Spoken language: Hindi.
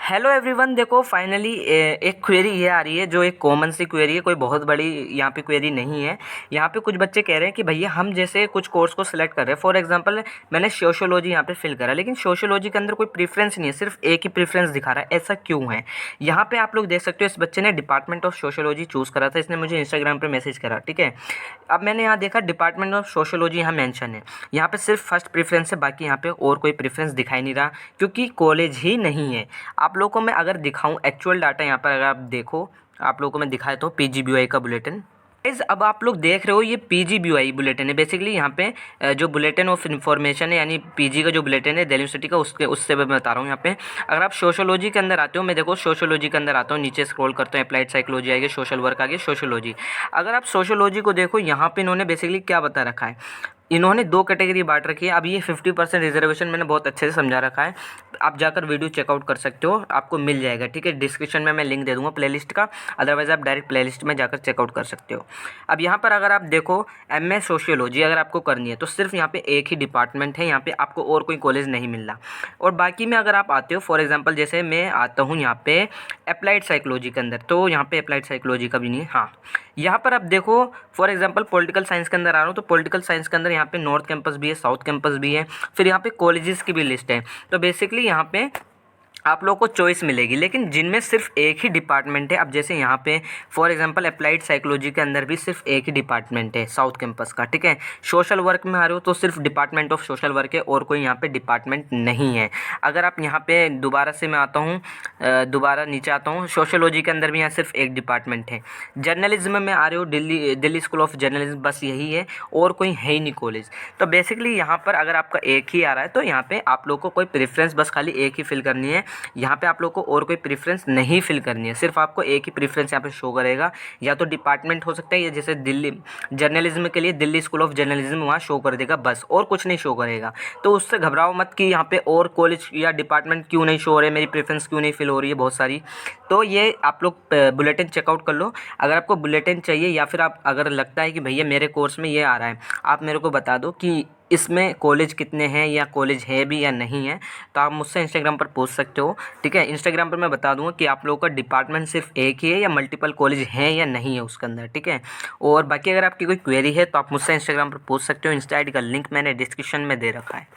हेलो एवरीवन, देखो फाइनली एक क्वेरी ये आ रही है जो एक कॉमन सी क्वेरी है, कोई बहुत बड़ी यहाँ पे क्वेरी नहीं है। यहाँ पे कुछ बच्चे कह रहे हैं कि भैया हम जैसे कुछ कोर्स को सिलेक्ट कर रहे हैं, फॉर एग्जांपल मैंने सोशियोलॉजी यहाँ पे फिल करा, लेकिन सोशियोलॉजी के अंदर कोई प्रेफरेंस नहीं है, सिर्फ एक ही प्रेफरेंस दिखा रहा है। ऐसा क्यों है? यहाँ पे आप लोग देख सकते हो, इस बच्चे ने डिपार्टमेंट ऑफ सोशियोलॉजी चूज़ करा था, इसने मुझे इंस्टाग्राम पर मैसेज करा, ठीक है। अब मैंने यहाँ देखा डिपार्टमेंट ऑफ सोशियोलॉजी यहाँ मैंशन है, यहाँ पे सिर्फ फर्स्ट प्रेफरेंस है, बाकी यहाँ पे और कोई प्रेफरेंस दिखाई नहीं रहा क्योंकि कॉलेज ही नहीं है। आप लोगों को मैं अगर दिखाऊं एक्चुअल डाटा, यहाँ पर अगर आप देखो, आप लोगों को मैं दिखाया तो PGBOI का बुलेटिन। अब आप लोग देख रहे हो ये PGBOI बुलेटिन है। बेसिकली यहाँ पे जो बुलेटिन ऑफ इन्फॉर्मेशन है, यानी PG का जो बुलेटिन है दिल्ली यूनिवर्सिटी का, उससे मैं बता रहा हूँ। यहाँ पे अगर आप सोशियोलॉजी के अंदर आते हो, मैं देखो सोशियोलॉजी के अंदर आता हूँ, नीचे स्क्रॉल करते हैं, अप्लाइड साइकोलॉजी आएगी, सोशल वर्क आगे, सोशियोलॉजी। अगर आप सोशियोलॉजी को देखो, यहाँ पे इन्होंने बेसिकली क्या बता रखा है, इन्होंने दो कैटेगरी बांट रखी है। अब ये 50% रिजर्वेशन मैंने बहुत अच्छे से समझा रखा है, आप जाकर वीडियो चेकआउट कर सकते हो, आपको मिल जाएगा, ठीक है। डिस्क्रिप्शन में मैं लिंक दे दूंगा प्लेलिस्ट का, अदरवाइज़ आप डायरेक्ट प्लेलिस्ट में जाकर चेकआउट कर सकते हो। अब यहाँ पर अगर आप देखो MA सोशियोलॉजी अगर आपको करनी है तो सिर्फ यहाँ पे एक ही डिपार्टमेंट है, यहाँ पे आपको और कोई कॉलेज नहीं मिल रहा। और बाकी में अगर आप आते हो, फॉर एग्जाम्पल जैसे मैं आता हूँ यहाँ पे अप्लाइड साइकोलॉजी के अंदर, तो यहाँ पे अप्लाइड साइकोलॉजी का भी नहीं है। हाँ, यहाँ पर आप देखो फॉर एग्जांपल पॉलिटिकल साइंस के अंदर आ रहा हूँ, तो पॉलिटिकल साइंस के अंदर यहाँ पे नॉर्थ कैंपस भी है, साउथ कैंपस भी है, फिर यहाँ पे कॉलेजेस की भी लिस्ट है। तो बेसिकली यहाँ पे आप लोगों को चॉइस मिलेगी, लेकिन जिनमें सिर्फ एक ही डिपार्टमेंट है। अब जैसे यहाँ पे फॉर एग्जांपल अप्लाइड साइकोलॉजी के अंदर भी सिर्फ एक ही डिपार्टमेंट है साउथ कैंपस का, ठीक है। सोशल वर्क में आ रहे हो तो सिर्फ डिपार्टमेंट ऑफ सोशल वर्क है, और कोई यहाँ पे डिपार्टमेंट नहीं है। अगर आप यहाँ पे दोबारा से मैं आता हूँ, दोबारा नीचे आता हूँ, सोशियोलॉजी के अंदर भी यहाँ सिर्फ एक डिपार्टमेंट है। जर्नलिज्म में आ रहे हो, दिल्ली स्कूल ऑफ जर्नलिज्म, बस यही है, और कोई है ही नहीं कॉलेज। तो बेसिकली यहाँ पर अगर आपका एक ही आ रहा है तो यहाँ पे आप लोग को कोई प्रेफरेंस बस खाली एक ही फिल करनी है। यहाँ पे आप लोग को और कोई प्रेफरेंस नहीं फिल करनी है, सिर्फ आपको एक ही प्रेफरेंस यहाँ पे शो करेगा, या तो डिपार्टमेंट हो सकता है, या जैसे दिल्ली जर्नलिज्म के लिए दिल्ली स्कूल ऑफ जर्नलिज्म वहाँ शो कर देगा, बस और कुछ नहीं शो करेगा। तो उससे घबराओ मत कि यहाँ पे और कॉलेज या डिपार्टमेंट क्यों नहीं शो हो रहे, मेरी प्रेफरेंस क्यों नहीं फिल हो रही है बहुत सारी। तो ये आप लोग बुलेटिन चेकआउट कर लो। अगर आपको बुलेटिन चाहिए, या फिर आप अगर लगता है कि भैया मेरे कोर्स में ये आ रहा है, आप मेरे को बता दो कि इसमें कॉलेज कितने हैं, या कॉलेज है भी या नहीं है, तो आप मुझसे इंस्टाग्राम पर पूछ सकते हो, ठीक है। इंस्टाग्राम पर मैं बता दूंगा कि आप लोगों का डिपार्टमेंट सिर्फ एक ही है या मल्टीपल कॉलेज हैं या नहीं है उसके अंदर, ठीक है। और बाकी अगर आपकी कोई क्वेरी है तो आप मुझसे इंस्टाग्राम पर पूछ सकते हो। इंस्टा ID का लिंक मैंने डिस्क्रिप्शन में दे रखा है।